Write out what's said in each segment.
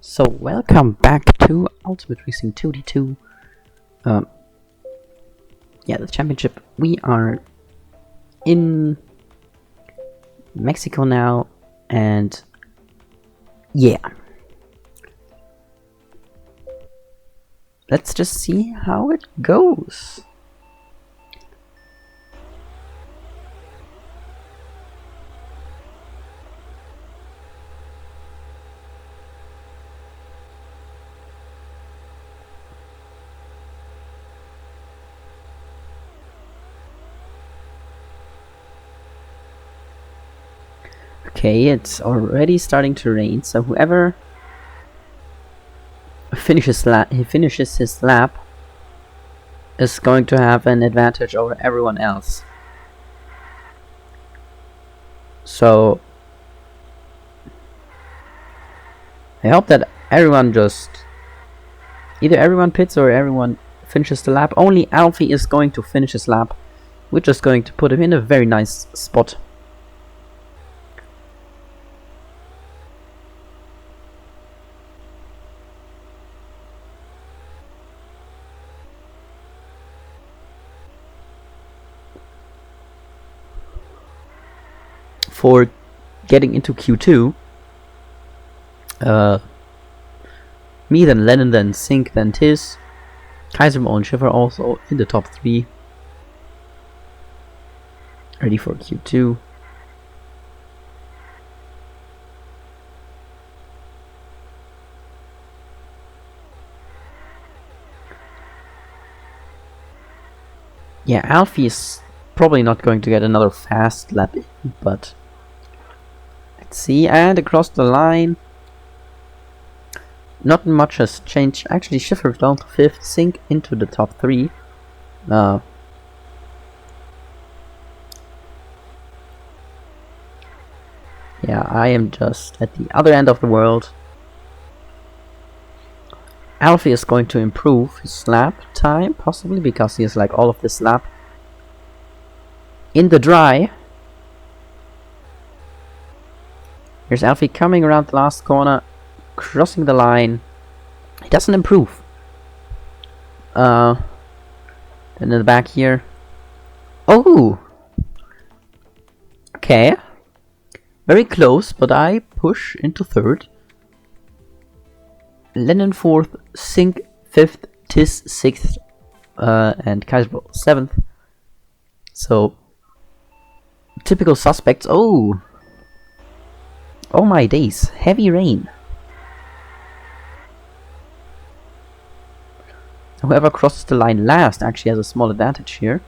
So welcome back to Ultimate Racing 2D2. The championship. We are in Mexico now, and yeah. Let's just see how it goes. Okay, it's already starting to rain, so whoever finishes his lap is going to have an advantage over everyone else. So I hope that everyone either everyone pits or everyone finishes the lap. Only Alfie is going to finish his lap. We're just going to put him in a very nice spot. For getting into Q2, me, then Lennon, then Sink, then Tiz, Kaisermo and Schiffer also in the top 3, ready for Q2. Yeah, Alfie is probably not going to get another fast lap in, but let's see. And across the line, not much has changed. Actually, Schiffer down to 5th, Sink into the top 3. Yeah, I am just at the other end of the world. Alfie is going to improve his lap time, possibly because he has like all of this lap in the dry. Here's Alfie coming around the last corner, crossing the line. He doesn't improve. Then in the back here. Oh! Okay. Very close, but I push into 3rd. Lennon 4th, Sink 5th, Tiz 6th, and Kaisermo 7th. So, typical suspects. Oh my days, heavy rain. Whoever crosses the line last actually has a small advantage here,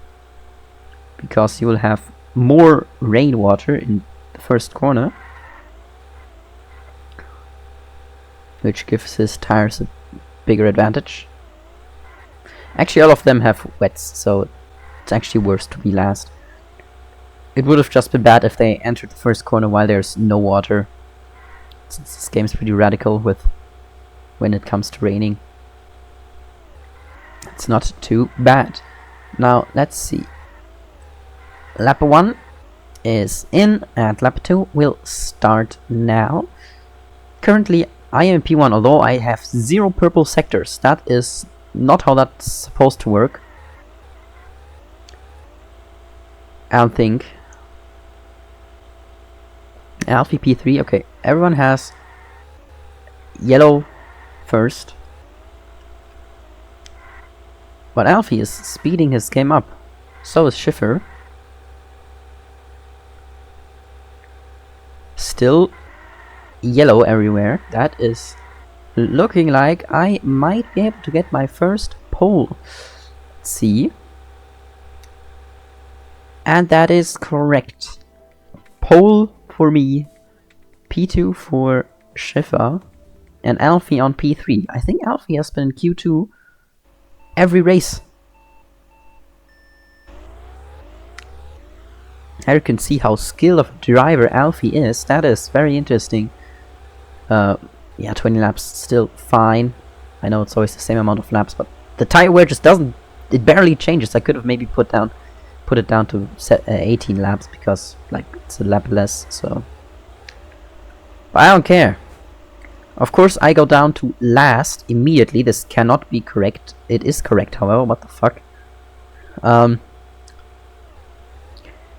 because he will have more rainwater in the first corner, which gives his tires a bigger advantage. Actually, all of them have wets, so it's actually worse to be last. It would have just been bad if they entered the first corner while there's no water, since this game's pretty radical with when it comes to raining. It's not too bad. Now, let's see. Lap 1 is in, and lap 2 will start now. Currently, I am P1, although I have 0 purple sectors. That is not how that's supposed to work, I don't think. Alfie P3, okay, everyone has yellow first. But Alfie is speeding his game up. So is Schiffer. Still yellow everywhere. That is looking like I might be able to get my first pole. Let's see. And that is correct. Pole for me, P2 for Schiffer, and Alfie on P3. I think Alfie has been in Q2 every race. Here you can see how skilled of a driver Alfie is. That is very interesting. Yeah, 20 laps still fine. I know it's always the same amount of laps, but the tire wear just doesn't. It barely changes. I could have maybe put it down to 18 laps, because like it's a lap less. So, but I don't care. Of course, I go down to last immediately. This cannot be correct. It is correct, however. What the fuck?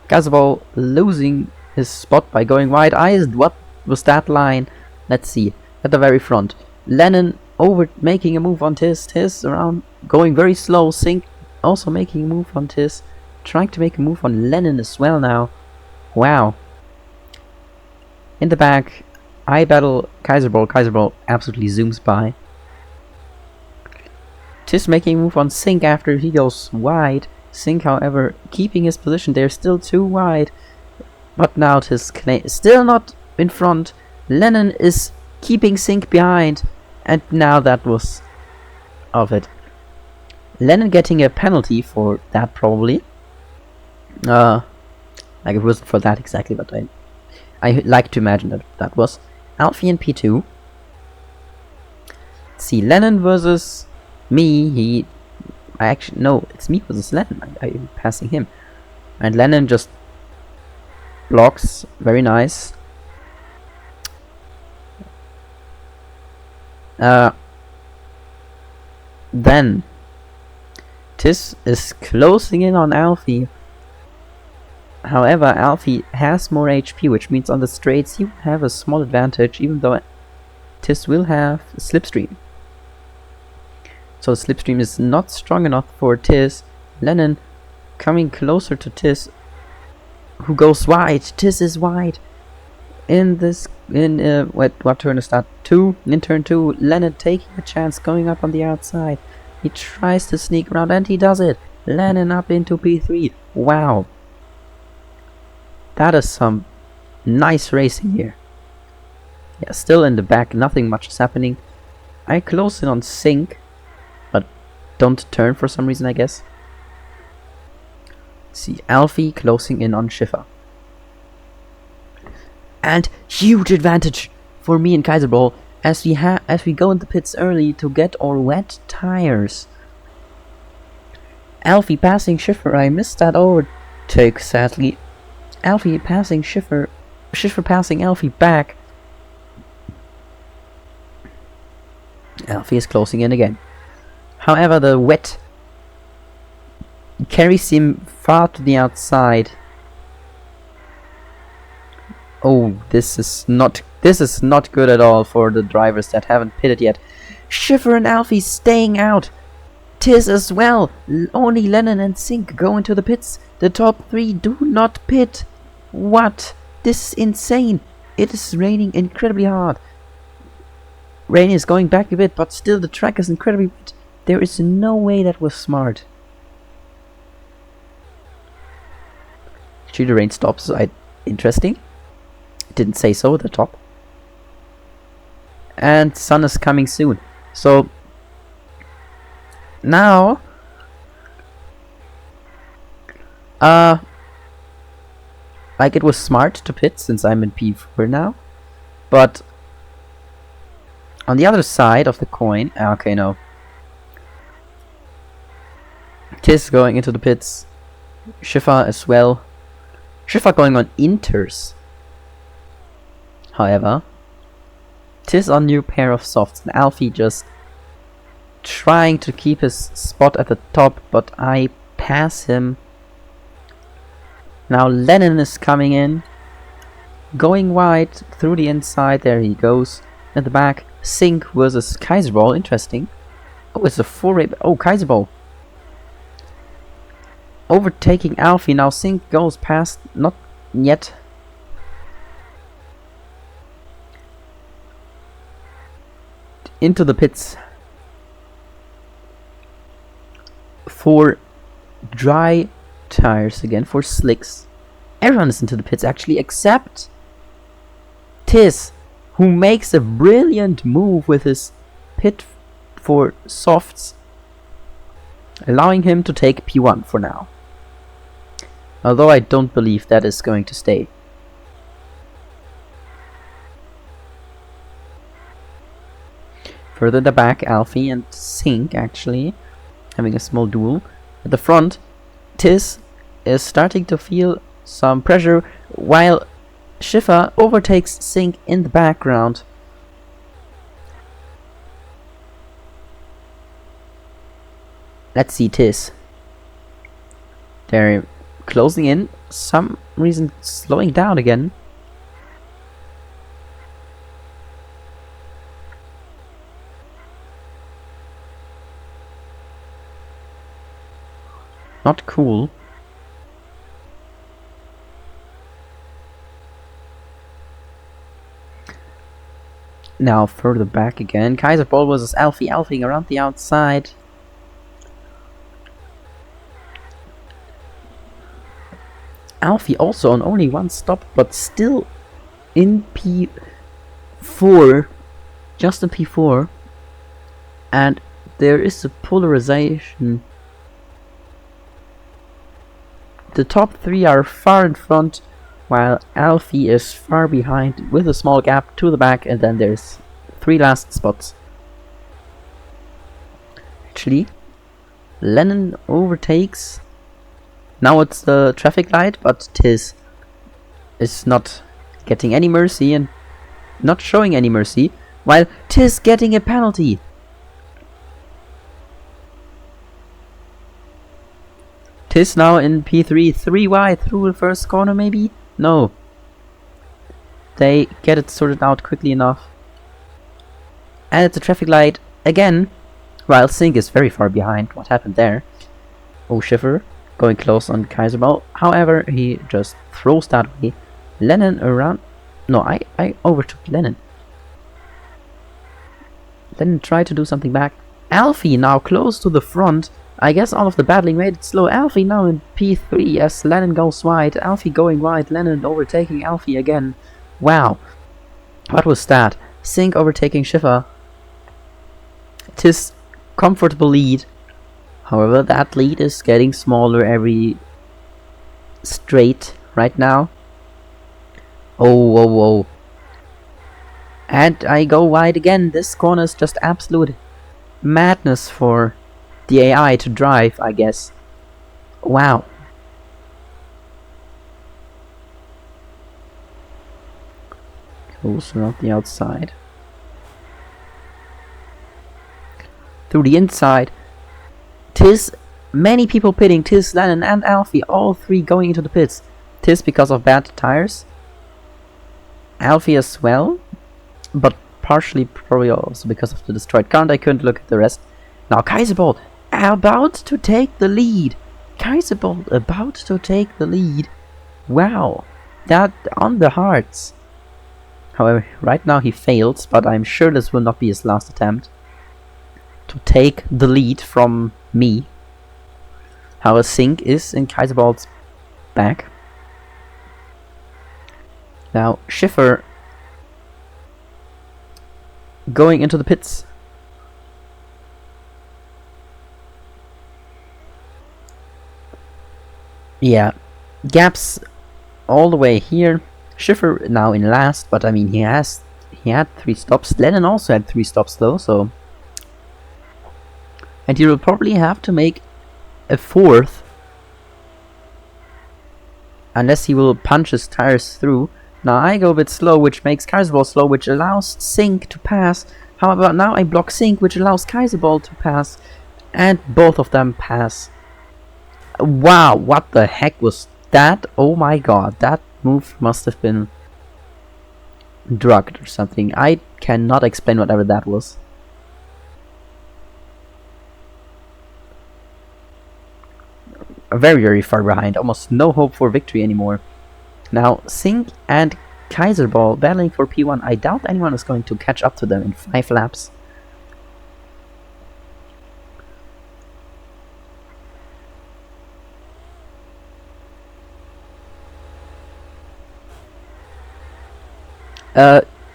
Gazabal losing his spot by going wide. What was that line? Let's see. At the very front. Lennon over making a move on Tiss. Tiss around going very slow. Sink also making a move on Tiss. Trying to make a move on Lennon as well now. Wow. In the back, I battle Kaiserball. Kaiserball absolutely zooms by. Tiss making a move on Sink after he goes wide. Sink, however, keeping his position there, still too wide. But now Tiss still not in front. Lennon is keeping Sink behind. And now that was of it. Lennon getting a penalty for that probably. Like it wasn't for that exactly, but I like to imagine that that was. Alfie in P2. Let's see, Lennon versus me. No, it's me versus Lennon. I'm passing him. And Lennon just blocks. Very nice. Then Tiss is closing in on Alfie. However, Alfie has more HP, which means on the straights he will have a small advantage, even though Tiss will have a slipstream. So the slipstream is not strong enough for Tiss. Lennon coming closer to Tiss, who goes wide. Tiss is wide. What turn is that? 2. In turn 2, Lennon taking a chance, going up on the outside. He tries to sneak around and he does it. Lennon up into P3. Wow. That is some nice racing here. Yeah, still in the back, nothing much is happening. I close in on Sink, but don't turn for some reason, I guess. See, Alfie closing in on Schiffer. And huge advantage for me and Kaiserball as we go into pits early to get our wet tires. Alfie passing Schiffer. I missed that overtake, sadly. Alfie passing Schiffer. Schiffer passing Alfie back. Alfie is closing in again. However, the wet carries him far to the outside. Oh, this is not good at all for the drivers that haven't pitted yet. Schiffer and Alfie staying out. Tiss as well. Only Lennon and Sink go into the pits. The top 3 do not pit. What? This is insane. It is raining incredibly hard. Rain is going back a bit, but still the track is incredibly wet. There is no way that was smart. Actually, the rain stops. Interesting. Didn't say so at the top. And sun is coming soon. So now like it was smart to pit since I'm in P4 now. But on the other side of the coin, okay, no. Tiss going into the pits. Schiffer as well. Schiffer going on inters. However, Tiss on new pair of softs, and Alfie just trying to keep his spot at the top, but I pass him. Now Lennon is coming in, going wide through the inside. There he goes. At the back, Sink versus Kaiserball. Interesting. Oh, it's a 4-way. Oh, Kaiserball overtaking Alfie. Now Sink goes past. Not yet. Into the pits for dry tires again, for slicks. Everyone is into the pits actually, except Tiss, who makes a brilliant move with his pit for softs, allowing him to take P1 for now. Although I don't believe that is going to stay. Further the back, Alfie and Sink actually having a small duel. At the front, Tiss is starting to feel some pressure while Schiffer overtakes Sink in the background. Let's see Tiz. They're closing in. Some reason slowing down again. Not cool. Now further back again. Kaiserball versus Alfie. Alfie around the outside. Alfie also on only one stop, but still in P4. Just in P4. And there is a polarization. The top three are far in front, while Alfie is far behind with a small gap to the back, and then there's 3 last spots. Actually, Lennon overtakes. Now it's the traffic light, but Tiz is not getting any mercy and not showing any mercy, while Tiz getting a penalty. Tiz now in P3, 3 wide through the first corner maybe? No. They get it sorted out quickly enough. And it's a traffic light again, while Sink is very far behind. What happened there? Oh, Schiffer going close on Kaiserball. However, he just throws that way. Lennon around. No, I overtook Lennon. Lennon tried to do something back. Alfie now close to the front. I guess all of the battling made it slow. Alfie now in P3 as Lennon goes wide. Alfie going wide. Lennon overtaking Alfie again. Wow. What was that? Sink overtaking Schiffer. Tiz comfortable lead. However, that lead is getting smaller every straight right now. Oh, oh, oh. And I go wide again. This corner is just absolute madness for the AI to drive, I guess. Wow. Goes around the outside. Through the inside. Tiz, many people pitting. Tiz, Lennon and Alfie, all 3 going into the pits. Tiz because of bad tires. Alfie as well. But partially probably also because of the destroyed car. I couldn't look at the rest. Now Kaiserball about to take the lead. Kaiserball about to take the lead. Wow. That on the hearts. However, right now he fails, but I'm sure this will not be his last attempt to take the lead from me. However, Sink is in Kaiserball's back. Now Schiffer going into the pits. Yeah, gaps all the way here. Schiffer now in last, but I mean he had 3 stops. Lennon also had 3 stops though, so and he will probably have to make a 4th unless he will punch his tires through. Now I go a bit slow, which makes Kaiserball slow, which allows Sink to pass. However, now I block Sink, which allows Kaiserball to pass, and both of them pass. Wow, what the heck was that? Oh my god, that move must have been drugged or something. I cannot explain whatever that was. Very, very far behind. Almost no hope for victory anymore. Now, Sink and Kaiserball battling for P1. I doubt anyone is going to catch up to them in 5 laps.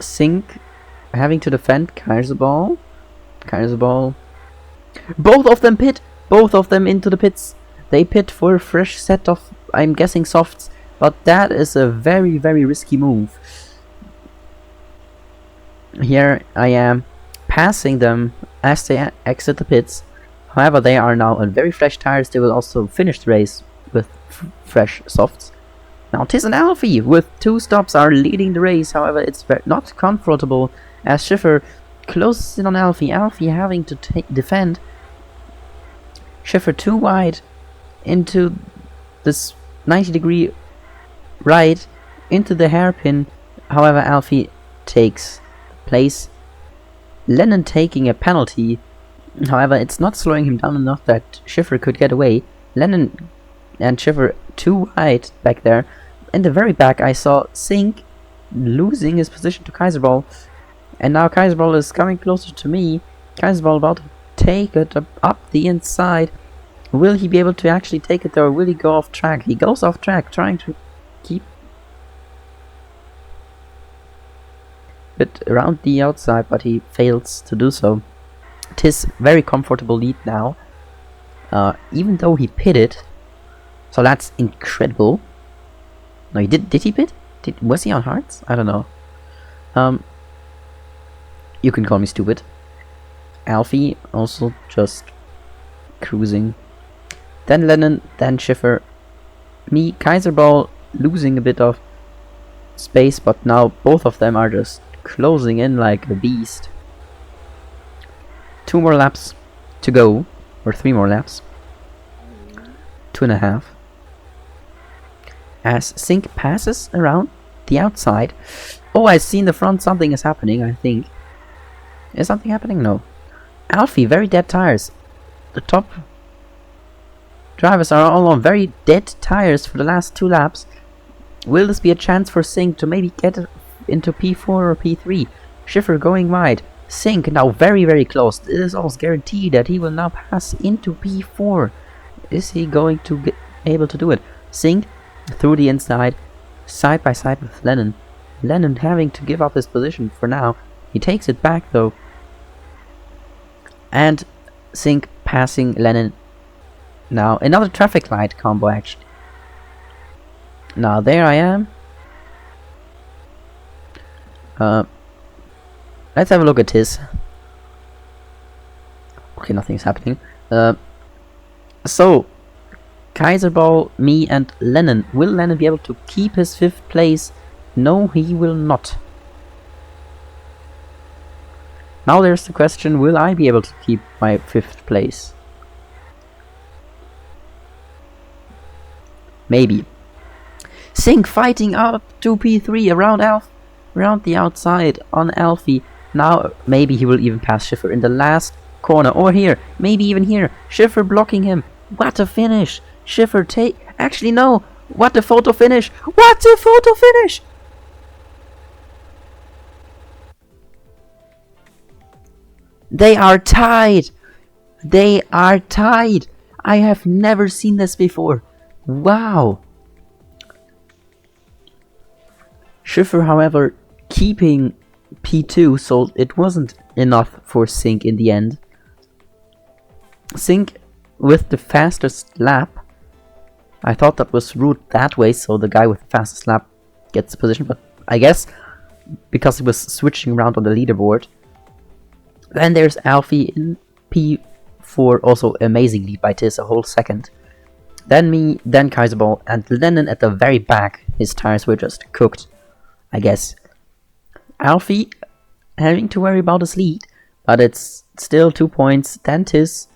Sink having to defend Kaiserball. Kaiserball. Both of them pit. Both of them into the pits. They pit for a fresh set of, I'm guessing, softs. But that is a very, very risky move. Here I am passing them as they exit the pits. However, they are now on very fresh tires. They will also finish the race with fresh softs. Now Tiz and Alfie with 2 stops are leading the race. However, it's not comfortable as Schiffer closes in on Alfie. Alfie having to defend. Schiffer too wide into this 90-degree right into the hairpin. However, Alfie takes place. Lennon taking a penalty. However, it's not slowing him down enough that Schiffer could get away. Lennon and Schiffer too wide back there. In the very back, I saw Sink losing his position to Kaiserball. And now Kaiserball is coming closer to me. Kaiserball about to take it up the inside. Will he be able to actually take it, or will he go off track? He goes off track, trying to keep it around the outside, but he fails to do so. Tis very comfortable lead now, even though he pitted, so that's incredible. No, he did he pit? Was he on hards? I don't know. You can call me stupid. Alfie also just cruising. Then Lennon, then Schiffer. Me, Kaiserball losing a bit of space, but now both of them are just closing in like a beast. 2 more laps to go, or 3 more laps. 2.5. As Sink passes around the outside. Oh, I see in the front something is happening, I think. Is something happening? No. Alfie, very dead tires. The top drivers are all on very dead tires for the last 2 laps. Will this be a chance for Sink to maybe get into P4 or P3? Schiffer going wide. Sink now very, very close. It is almost guaranteed that he will now pass into P4. Is he going to get able to do it? Sink through the inside, side by side with Lennon. Lennon having to give up his position for now. He takes it back though. And Sink passing Lennon. Now another traffic light combo actually. Now there I am. Let's have a look at his. Okay, nothing's happening. So Kaiserball, me and Lennon. Will Lennon be able to keep his 5th place? No, he will not. Now there's the question, will I be able to keep my 5th place? Maybe. Sink fighting up to P3 around the outside on Alfie. Now maybe he will even pass Schiffer in the last corner, or here, maybe even here. Schiffer blocking him. What a finish! Schiffer actually no! What a photo finish! What a photo finish! They are tied! They are tied! I have never seen this before. Wow! Schiffer, however, keeping P2, so it wasn't enough for Sink in the end. Sink with the fastest lap. I thought that was route that way, so the guy with the fastest lap gets the position, but I guess because he was switching around on the leaderboard. Then there's Alfie in P4, also amazing lead by Tis, a whole second. Then me, then Kaiserball, and Lennon at the very back. His tires were just cooked, I guess. Alfie having to worry about his lead, but it's still 2 points. Then Tis,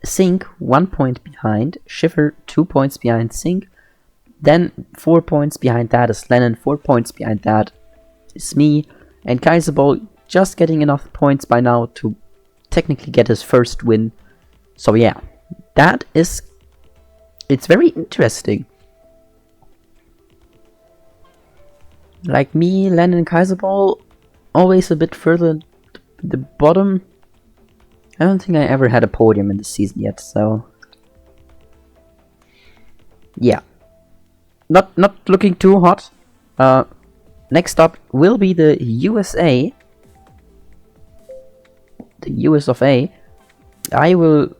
Sink 1 point behind, Schiffer 2 points behind Sink. Then 4 points behind that is Lennon, 4 points behind that is me, and Kaiserball just getting enough points by now to technically get his first win. So yeah, it's very interesting. Like me, Lennon and Kaiserball, always a bit further to the bottom. I don't think I ever had a podium in this season yet, so yeah. Not looking too hot. Next up will be the USA. The US of A. I will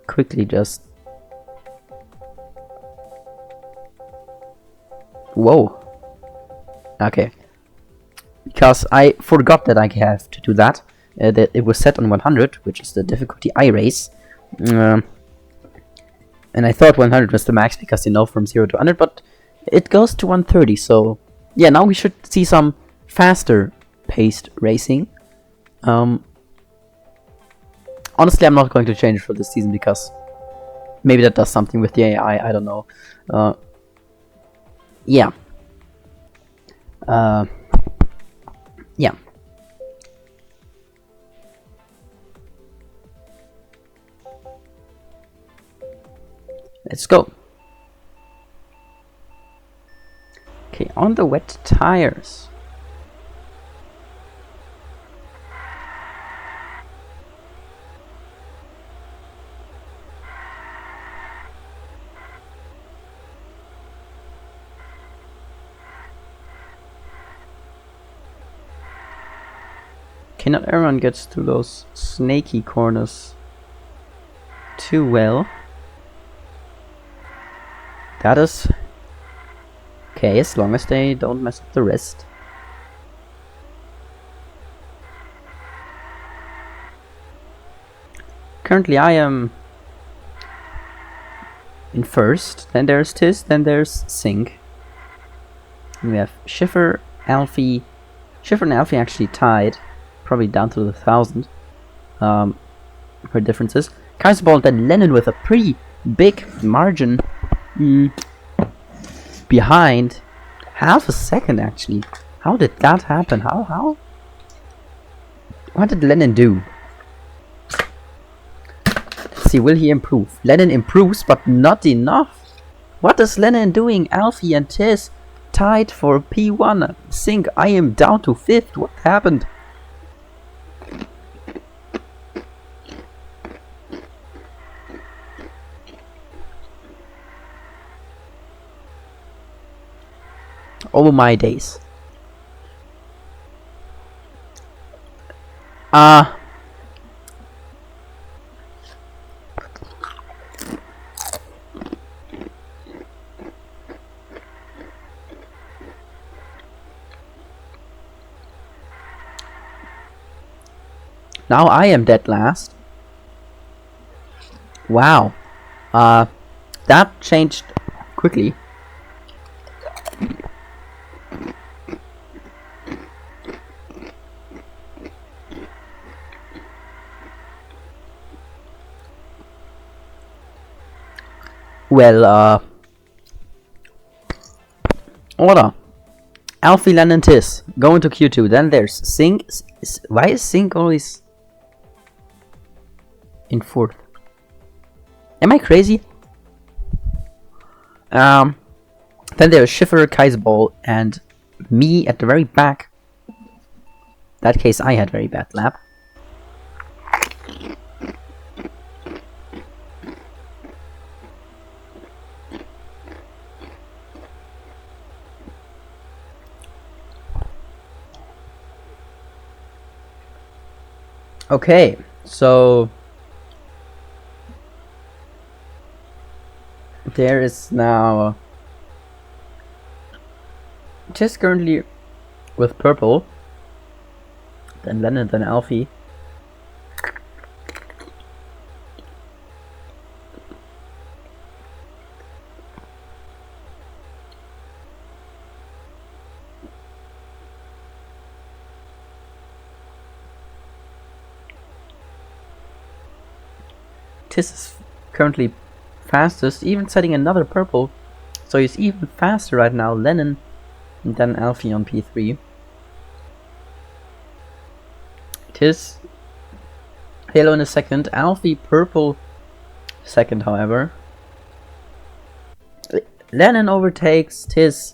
quickly just... Whoa. Okay. Because I forgot that I have to do that. That it was set on 100, which is the difficulty I race. And I thought 100 was the max because you know from 0 to 100, but it goes to 130, so yeah, now we should see some faster paced racing. Honestly, I'm not going to change for this season because Maybe that does something with the AI, I don't know. Yeah. Yeah. Let's go. Okay, on the wet tires. Okay, not everyone gets to those snaky corners too well. That is okay, as long as they don't mess up the rest. Currently I am in first, then there's Tiz, then there's Sink. And we have Schiffer, Alfie. Schiffer and Alfie actually tied, probably down to the 1,000 for differences. Kaiserball, then Lennon with a pretty big margin behind. Half a second actually. How did that happen? How? What did Lennon do? Let's see, will he improve? Lennon improves, but not enough. What is Lennon doing? Alfie and Tiz tied for P1. Sink, I am down to 5th. What happened? Oh my days. Now I am dead last. Wow. That changed quickly. Well, order. Alfie, Lennon, Tiz go into Q2. Then there's Sink. Why is Sink always in 4th? Am I crazy? Then there's Schiffer, Kaiserball, and me at the very back. In that case, I had very bad lap. Okay, so there is now just currently with purple, then Lennon, then Alfie. Tiz is currently fastest, even setting another purple, so he's even faster right now. Lennon and then Alfie on P3. Tiz Halo in a second, Alfie purple second, however. Lennon overtakes Tiz,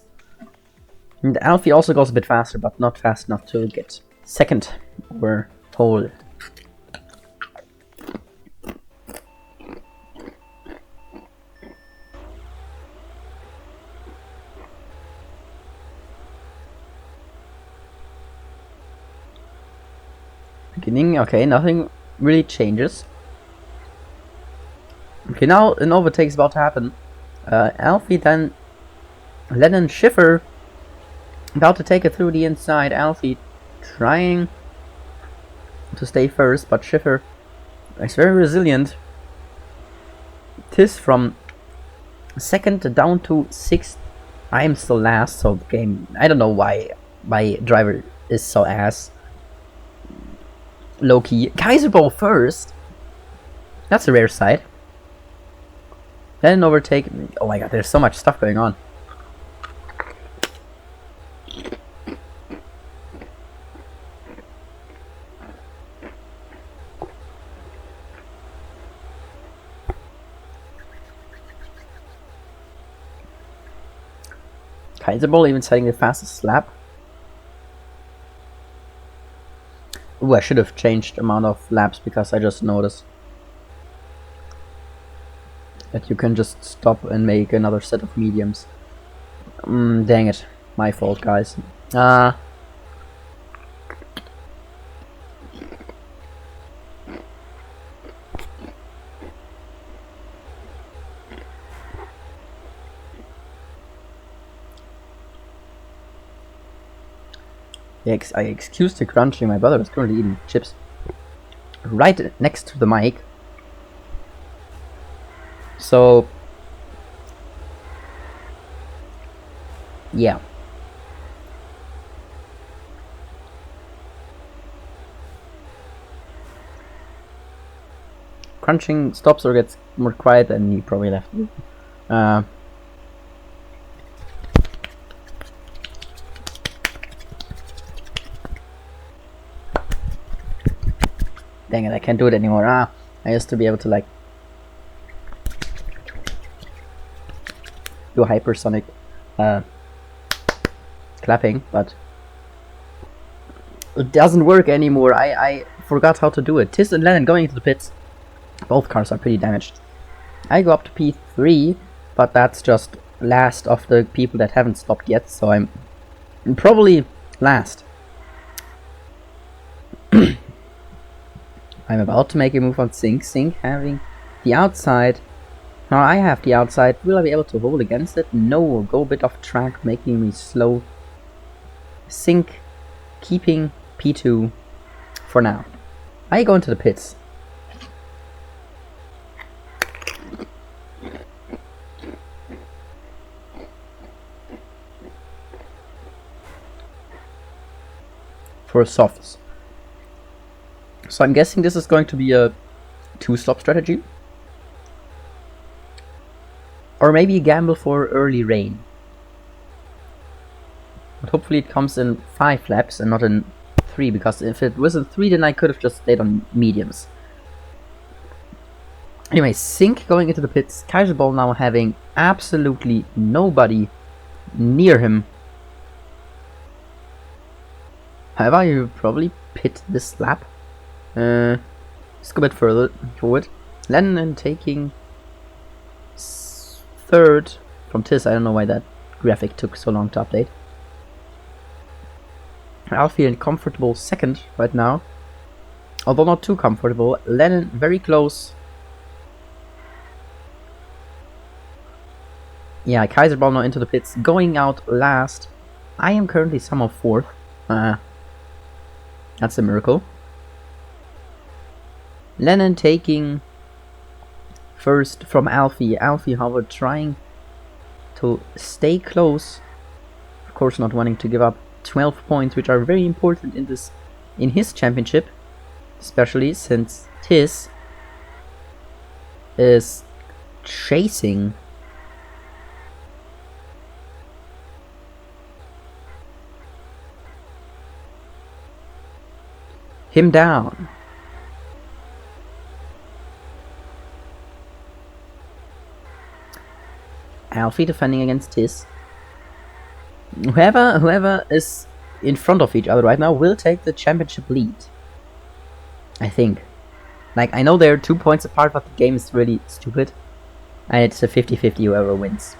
and Alfie also goes a bit faster, but not fast enough to get second over pole. Beginning, okay, nothing really changes. Okay, now an overtake is about to happen. Alfie, then Lennon, Schiffer about to take it through the inside. Alfie trying to stay first, but Schiffer is very resilient. Tiz from second down to 6th. I am still last, so the game, I don't know why my driver is so ass. Low-key. Kaiserball first. That's a rare sight. Then overtake. Oh my god, there's so much stuff going on. Kaiserball even setting the fastest lap. Ooh, I should have changed amount of laps because I just noticed that you can just stop and make another set of mediums. Dang it. My fault, guys. Yeah, I excuse the crunching. My brother is currently eating chips right next to the mic. So, yeah. Crunching stops or gets more quiet, and he probably left. Dang it, I can't do it anymore. I used to be able to like do hypersonic clapping, but it doesn't work anymore. I forgot how to do it. Tiss and Lennon going into the pits. Both cars are pretty damaged. I go up to P3, but that's just last of the people that haven't stopped yet, so I'm probably last. I'm about to make a move on Sink. Sink having the outside. Now I have the outside. Will I be able to hold against it? No. Go a bit off track, making me slow. Sink keeping P2 for now. I go into the pits. For softs. So I'm guessing this is going to be a 2-stop strategy. Or maybe a gamble for early rain. But hopefully it comes in 5 laps and not in 3, because if it was in 3 then I could have just stayed on mediums. Anyway, Sink going into the pits. Kaiserball now having absolutely nobody near him. However, you probably pit this lap. Let's go a bit further forward. Lennon taking 3rd from Tiss. I don't know why that graphic took so long to update. Alfie in comfortable 2nd right now. Although not too comfortable. Lennon very close. Yeah, Kaiserball now into the pits. Going out last. I am currently somehow 4th. That's a miracle. Lennon taking 1st from Alfie. Alfie, however, trying to stay close. Of course, not wanting to give up 12 points, which are very important in his championship, especially since Tiss is chasing him down. Alfie defending against Tiss. Whoever is in front of each other right now will take the championship lead. I think. Like, I know they're 2 points apart, but the game is really stupid. And it's a 50-50 whoever wins.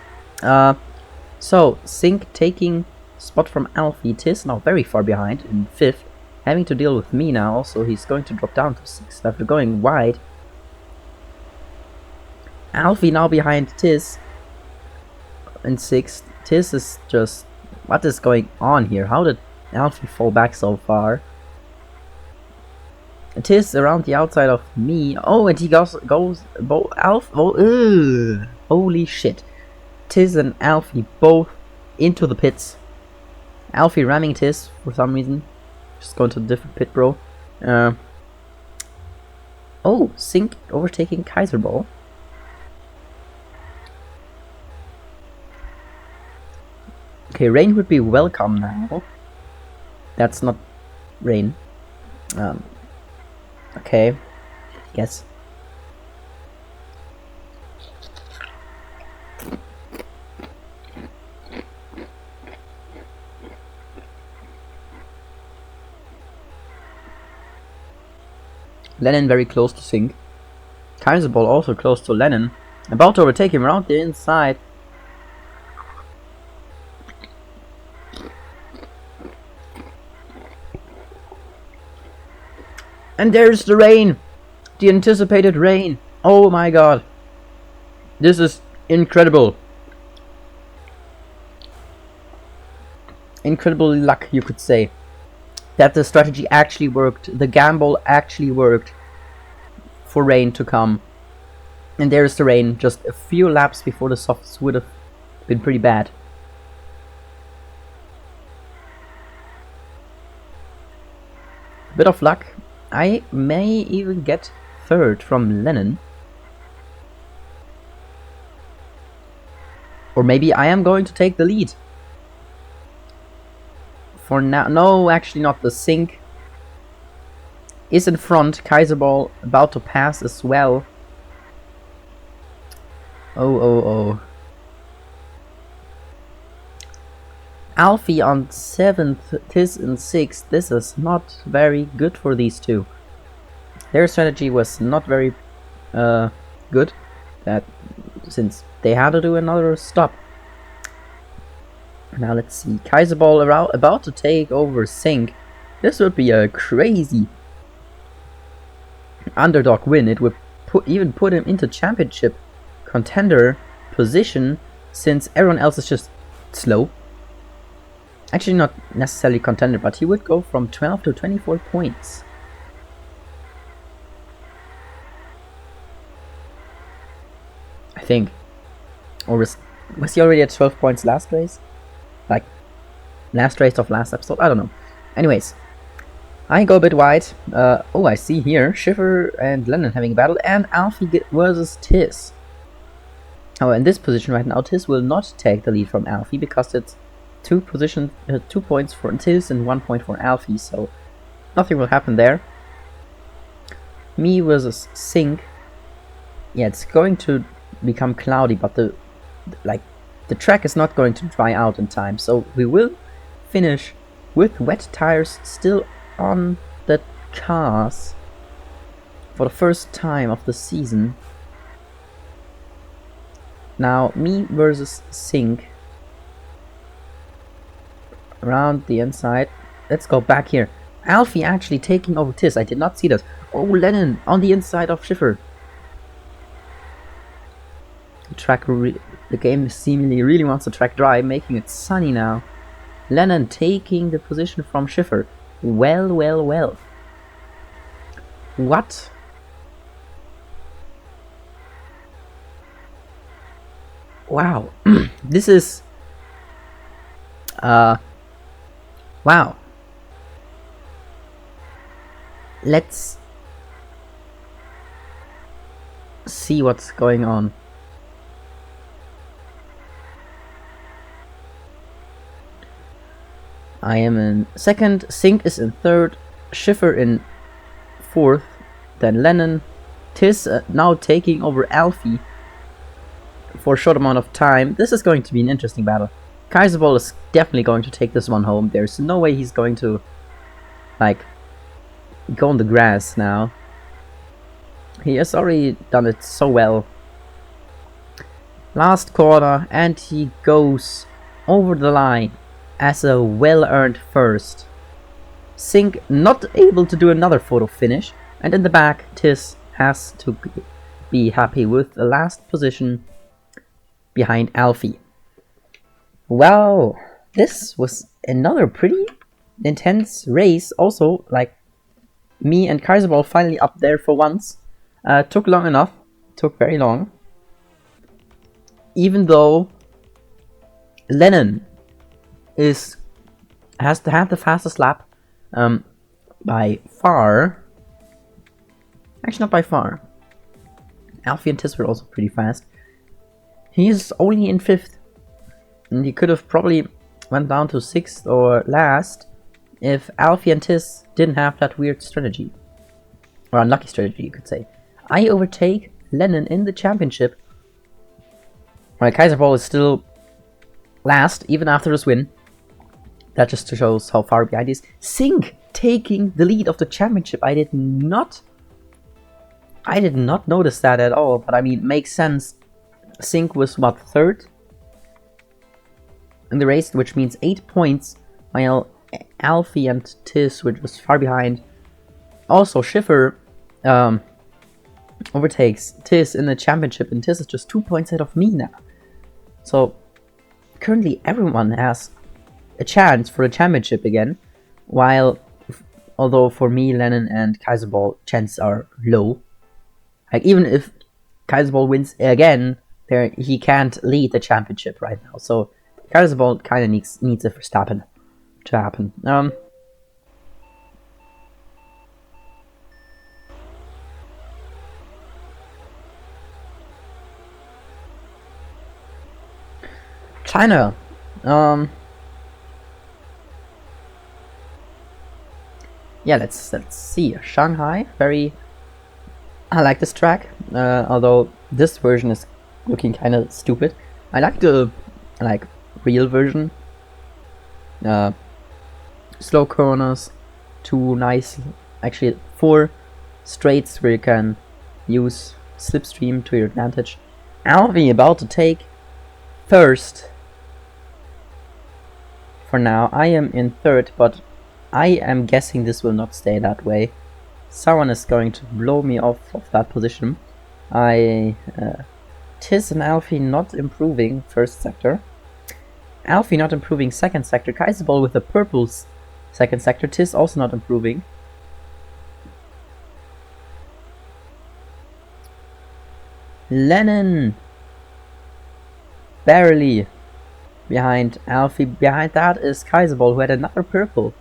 So, Sink taking spot from Alfie. Tiss now very far behind in 5th. Having to deal with me now, also he's going to drop down to 6th after going wide. Alfie now behind Tiss in 6th. Tiss is just... what is going on here? How did Alfie fall back so far? Tiss around the outside of me. Oh, and he goes holy shit. Tiss and Alfie both into the pits. Alfie ramming Tiss for some reason. Just going to a different pit, bro. Oh, Sink overtaking Kaiserball. Okay, rain would be welcome now. That's not rain. Okay, guess. Lennon very close to sink. Kaiserball also close to Lennon. About to overtake him around the inside. And there's the rain! The anticipated rain! Oh my god! This is incredible! Incredible luck, you could say. That the strategy actually worked. The gamble actually worked for rain to come. And there's the rain, just a few laps before the softs would have been pretty bad. A bit of luck. I may even get third from Lennon. Or maybe I am going to take the lead. For now, no, actually not. The sink is in front. Kaiserball about to pass as well. Oh. Alfie on 7th, Tis in 6th. This is not very good for these two. Their strategy was not very good. That since they had to do another stop. Now let's see. Kaiserball about to take over Sink. This would be a crazy underdog win. It would even put him into championship contender position, since everyone else is just slow. Actually not necessarily contender, but he would go from 12 to 24 points. I think. Or was he already at 12 points last race? Like, last race of last episode? I don't know. Anyways, I go a bit wide. Oh, I see here Schiffer and Lennon having a battle, and Alfie versus Tiz. Oh, in this position right now, Tiz will not take the lead from Alfie because it's 2 points for Tiz and 1 point for Alfie, so nothing will happen there. Me versus Sink. Yeah, it's going to become cloudy, but the track is not going to dry out in time, so we will finish with wet tires still on the cars for the first time of the season. Now, me versus Sink around the inside. Let's go back here. Alfie actually taking over Tiz. I did not see that. Oh, Lennon on the inside of Schiffer. The game seemingly really wants the track dry, making it sunny now. Lennon taking the position from Schiffer. Well. What? Wow. This is... wow. Let's see what's going on. I am in 2nd, Sink is in 3rd, Schiffer in 4th, then Lennon. Tiz now taking over Alfie for a short amount of time. This is going to be an interesting battle. Kaiserball is definitely going to take this one home. There's no way he's going to, like, go on the grass now. He has already done it so well. Last corner, and he goes over the line as a well-earned first. Sink not able to do another photo finish, and in the back Tiz has to be happy with the last position behind Alfie. Wow, this was another pretty intense race. Also, like, me and Kaiserball finally up there for once. Took long enough, took very long. Even though Lennon has to have the fastest lap by far. Actually, not by far. Alfie and Tiz were also pretty fast. He is only in 5th, and he could have probably went down to 6th or last if Alfie and Tiz didn't have that weird strategy. Or unlucky strategy, you could say. I overtake Lennon in the championship. Right, Kaiserball is still last, even after this win. That just shows how far behind he is. Sink taking the lead of the championship. I did not notice that at all, but I mean, makes sense. Sink was what, 3rd in the race, which means 8 points, while Alfie and Tiz were just far behind. Also, Schiffer overtakes Tiz in the championship, and Tiz is just 2 points ahead of me now. So currently everyone has a chance for the championship again, while although for me, Lennon and Kaiserball chances are low. Like, even if Kaiserball wins again, he can't lead the championship right now. So Kaiserball kind of needs a Verstappen to happen. China. Yeah, let's see. Shanghai, I like this track, although this version is looking kind of stupid. I like the real version. Slow corners, 2 nice, actually 4 straights where you can use slipstream to your advantage. Alfie about to take first. For now, I am in 3rd, but I am guessing this will not stay that way. Someone is going to blow me off of that position. Tiz and Alfie not improving 1st sector. Alfie not improving 2nd sector. Kaiserball with the purple 2nd sector. Tiz also not improving. Lennon barely behind Alfie. Behind that is Kaiserball, who had another purple.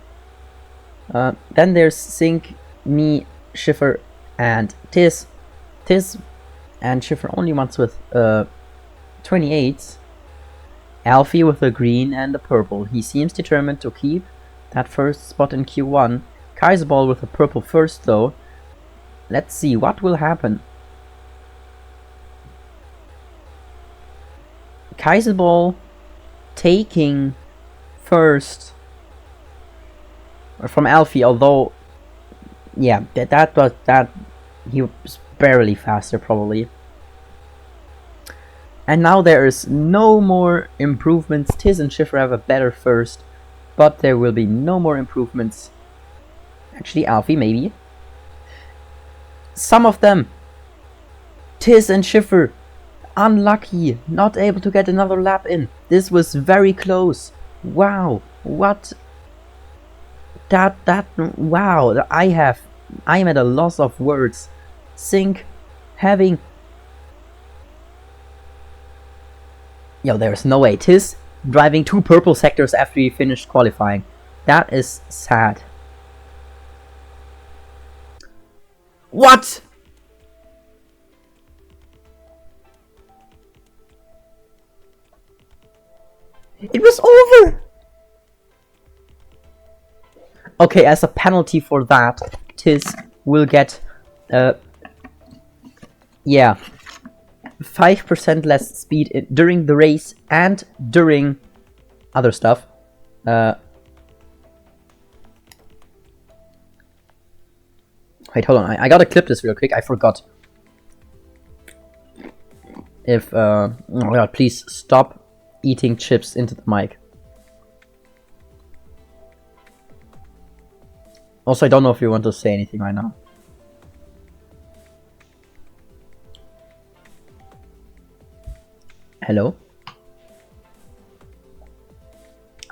Then there's Sink, me, Schiffer, and Tiz. Tiz and Schiffer only once with 28. Alfie with a green and a purple. He seems determined to keep that 1st spot in Q1. Kaiserball with a purple 1st though. Let's see what will happen. Kaiserball taking 1st from Alfie, although yeah, that he was barely faster probably. And now there is no more improvements. Tiz and Schiffer have a better 1st, but there will be no more improvements. Actually, Alfie maybe. Some of them. Tiz and Schiffer, unlucky, not able to get another lap in. This was very close. Wow, what? Wow, I am at a loss of words. Sink having... Yo, there's no way. Tiz driving 2 purple sectors after he finished qualifying. That is sad. What? It was over! Okay, as a penalty for that, Tiz will get, yeah, 5% less speed during the race and during other stuff. Wait, hold on. I gotta clip this real quick. I forgot. If, oh my god, please stop eating chips into the mic. Also, I don't know if you want to say anything right now. Hello?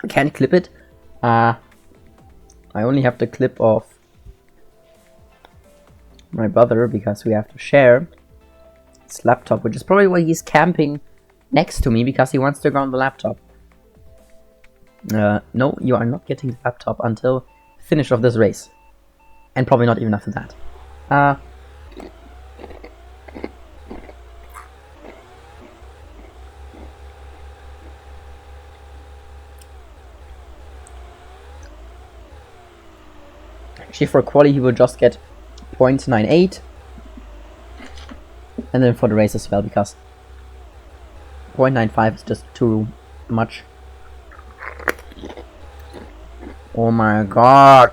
I can't clip it. I only have the clip of my brother because we have to share his laptop, which is probably why he's camping next to me, because he wants to go on the laptop. No, you are not getting the laptop until finish of this race, and probably not even after that. Actually, for quali, he will just get 0.98. And then for the race as well, because 0.95 is just too much. Oh my god!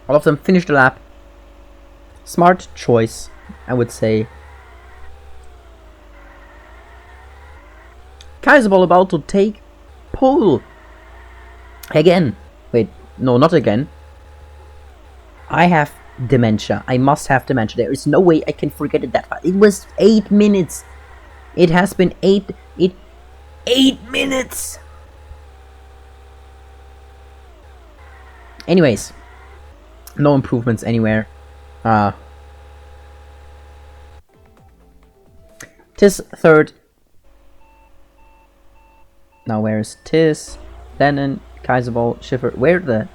All of them finished the lap. Smart choice, I would say. Kaiserball about to take pole. Again. Wait, no, not again. I have dementia. I must have dementia. There is no way I can forget it that fast. It was 8 minutes. It has been 8 minutes. Anyways, no improvements anywhere. Tis third. Now where's Tis? Lennon, Kaiserball, Schiffer. Where the?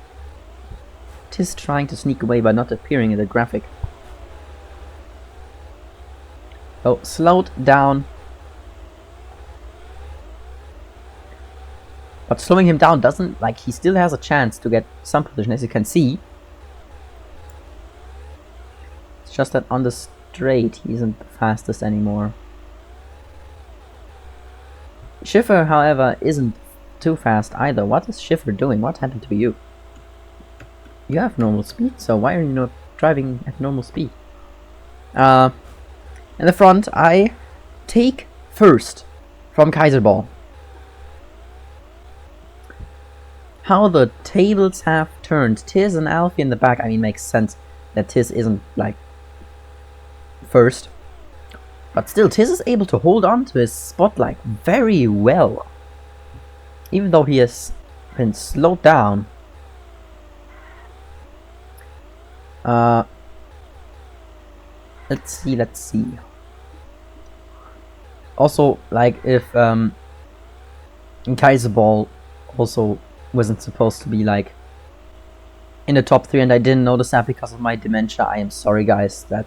Tis trying to sneak away by not appearing in the graphic. Oh, slowed down. But slowing him down doesn't, like, he still has a chance to get some position, as you can see. It's just that on the straight, he isn't the fastest anymore. Schiffer, however, isn't too fast either. What is Schiffer doing? What happened to you? You have normal speed, so why are you not driving at normal speed? In the front, I take first from Kaiserball. How the tables have turned. Tiz and Alfie in the back. I mean, makes sense that Tiz isn't, like, first. But still, Tiz is able to hold on to his spot, like, very well. Even though he has been slowed down. Let's see. Also, like, if Kaiserball also wasn't supposed to be, like, in the top 3 and I didn't notice that because of my dementia, I am sorry, guys. That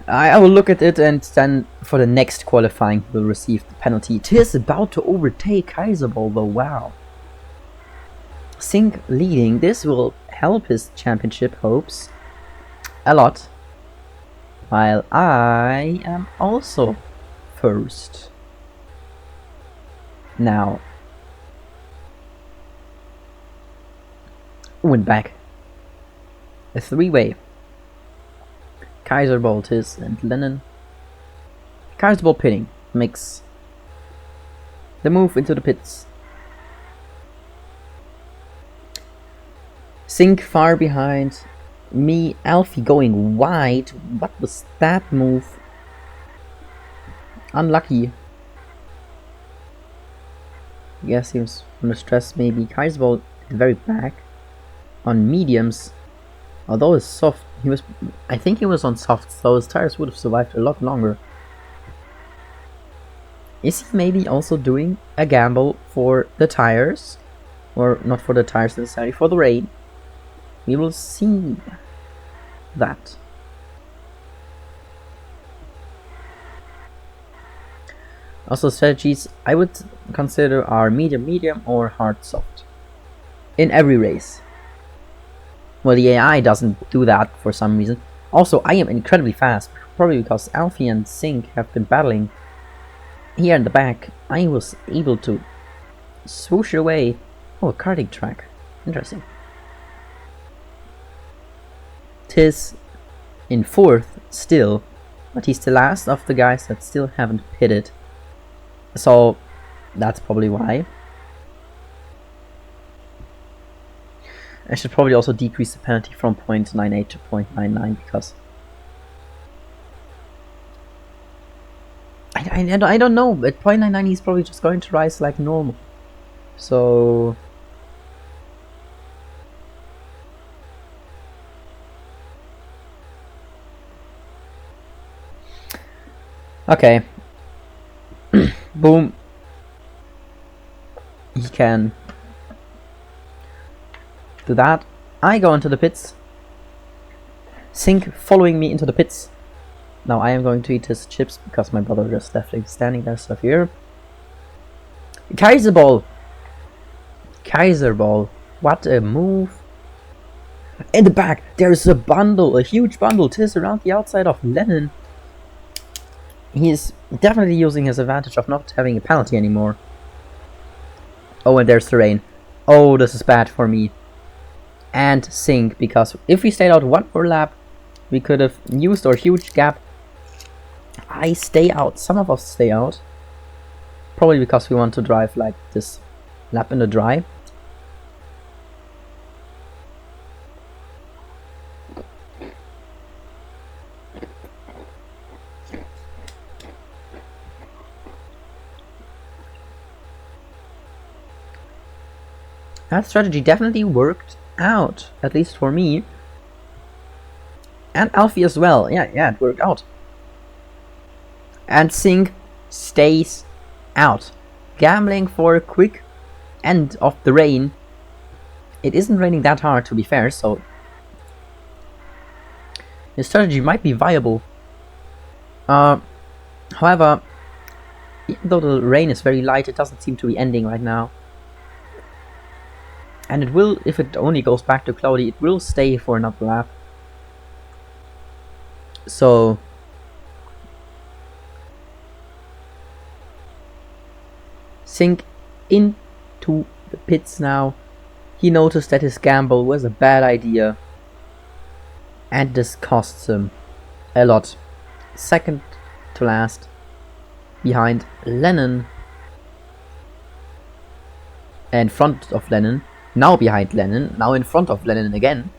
I will look at it, and then for the next qualifying will receive the penalty. Tis about to overtake Kaiserball though, wow. Sink leading. This will help his championship hopes a lot. While I am also first. Now. Went back. A 3-way. Kaiserball, Tis, and Lennon. Kaiserball pitting makes the move into the pits. Sink far behind me. Alfie going wide. What was that move? Unlucky. I guess he was under stress maybe. Kaiserball at the very back. On mediums. Although it's soft, I think he was on soft, so his tires would have survived a lot longer. Is he maybe also doing a gamble for the tires? Or not for the tires necessarily, for the rain? We will see that. Also, strategies I would consider are medium or hard soft. In every race. Well, the AI doesn't do that for some reason. Also, I am incredibly fast, probably because Alfie and Sink have been battling. Here in the back, I was able to swoosh away. Oh, a karting track. Interesting. Tis in 4th still, but he's the last of the guys that still haven't pitted. So, that's probably why. I should probably also decrease the penalty from 0.98 to 0.99 because I don't know, but 0.99 he's probably just going to rise like normal. So okay. Boom. He can do that. I go into the pits. Sink following me into the pits. Now I am going to eat his chips because my brother just left him standing there stuff here. Kaiser Ball! Kaiser Ball. What a move. In the back, there's a bundle, a huge bundle. Tis around the outside of Lennon. He is definitely using his advantage of not having a penalty anymore. Oh, and there's the rain. Oh, this is bad for me. And sink, because if we stayed out one more lap, we could have used our huge gap. I stay out. Some of us stay out. Probably because we want to drive like this lap in the dry. That strategy definitely worked out, at least for me. And Alfie as well. Yeah, it worked out. And Singh stays out. Gambling for a quick end of the rain. It isn't raining that hard, to be fair, so the strategy might be viable. However, even though the rain is very light, it doesn't seem to be ending right now. And it will, if it only goes back to cloudy, it will stay for another lap. So Sink into the pits now. He noticed that his gamble was a bad idea, and this costs him a lot. Second to last, behind Lennon. In front of Lennon. Now behind Lennon. Now in front of Lennon again.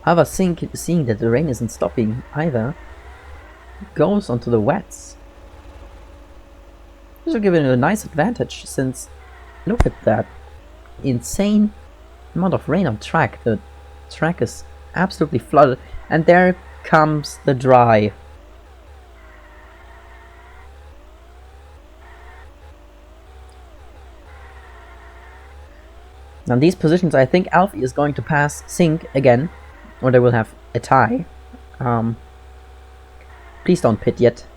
However, Sink, seeing that the rain isn't stopping either, goes onto the wets. This will give it a nice advantage, since look at that insane amount of rain on track. The track is absolutely flooded, and there comes the dry. Now these positions, I think Alfie is going to pass Sink again, or they will have a tie. Please don't pit yet.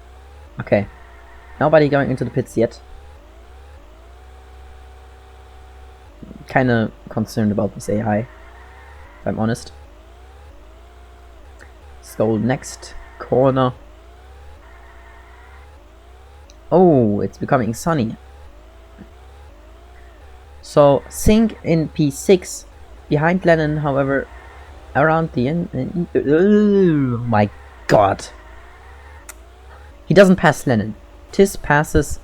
Okay. Nobody going into the pits yet. Kinda concerned about this AI, if I'm honest. Let's go next corner. Oh, it's becoming sunny. So, Sink in P6, behind Lennon, however, around the end. Oh my god. He doesn't pass Lennon. Tis passes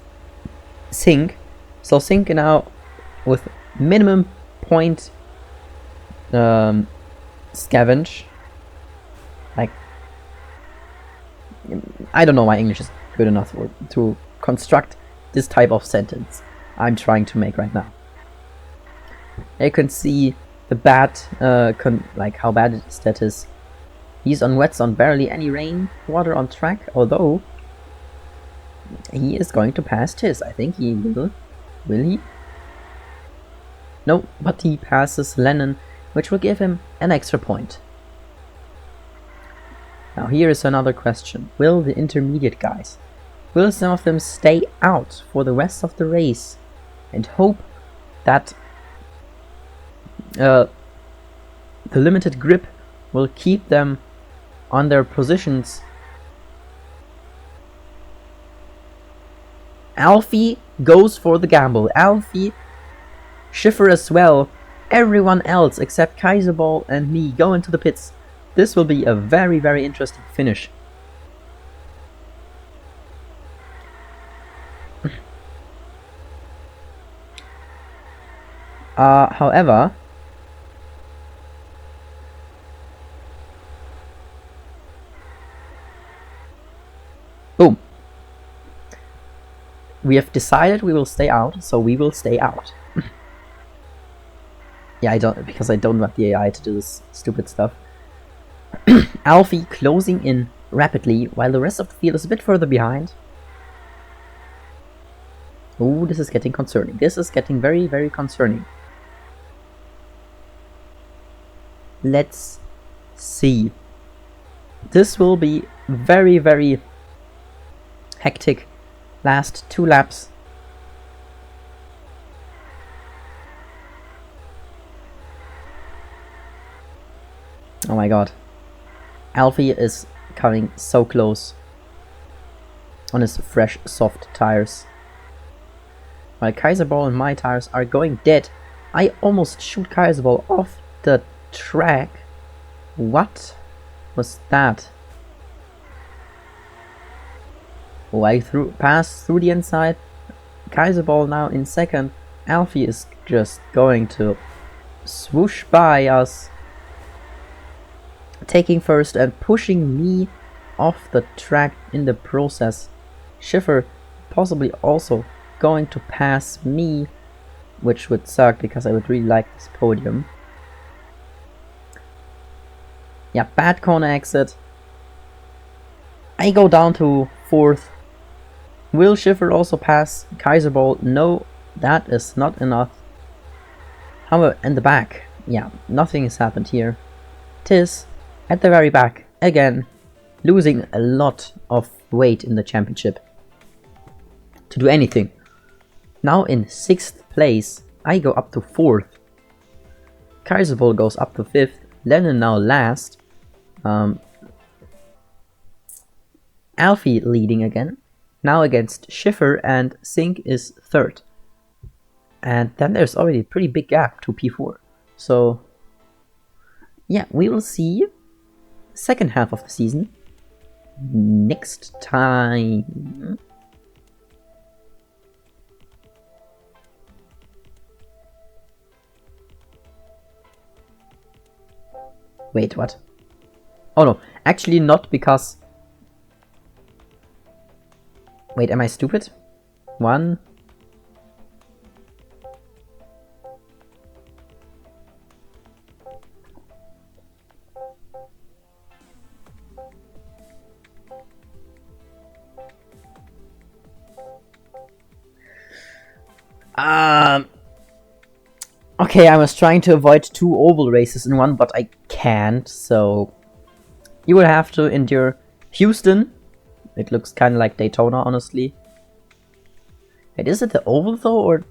Sink. So Sink now with minimum point scavenge. Like, I don't know my English is good enough to construct this type of sentence I'm trying to make right now. You can see the bad, like how bad it is that is. He's on wets on barely any rain water on track, although he is going to pass Tis. I think he will. Will he? No, but he passes Lennon, which will give him an extra point. Now here is another question. Will the intermediate guys, will some of them stay out for the rest of the race and hope that the limited grip will keep them on their positions? Alfie goes for the gamble. Alfie, Schiffer as well. Everyone else except Kaiserball and me go into the pits. This will be a very, very interesting finish. However, boom. We have decided we will stay out, so we will stay out. Yeah, because I don't want the AI to do this stupid stuff. Alfie closing in rapidly, while the rest of the field is a bit further behind. Oh, this is getting concerning. This is getting very, very concerning. Let's see. this will be very, very hectic. Last 2 laps. Oh my god. Alfie is coming so close on his fresh, soft tires. While Kaiserball and my tires are going dead, I almost shoot Kaiserball off the track. What was that? Oh, I passed through the inside. Kaiserball now in second. Alfie is just going to swoosh by us, taking first and pushing me off the track in the process. Schiffer possibly also going to pass me, which would suck because I would really like this podium. Yeah, bad corner exit. I go down to 4th. Will Schiffer also pass Kaiserball? No, that is not enough. However, in the back, yeah, nothing has happened here. Tis at the very back, again, losing a lot of weight in the championship to do anything. Now in 6th place, I go up to 4th. Kaiserball goes up to 5th. Lennon now last. Alfie leading again. Now against Schiffer, and Sink is 3rd. And then there's already a pretty big gap to P4. So yeah, we will see second half of the season next time. Wait, what? Oh no, actually not, because... Wait, am I stupid? 1... Okay, I was trying to avoid 2 oval races in one, but I can't, so you will have to endure Houston. It looks kind of like Daytona, honestly. Wait, is it the oval though, or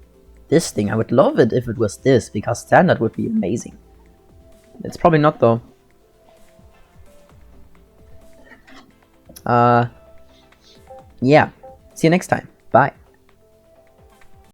this thing? I would love it if it was this, because then that would be amazing. It's probably not though. Yeah, see you next time. Bye.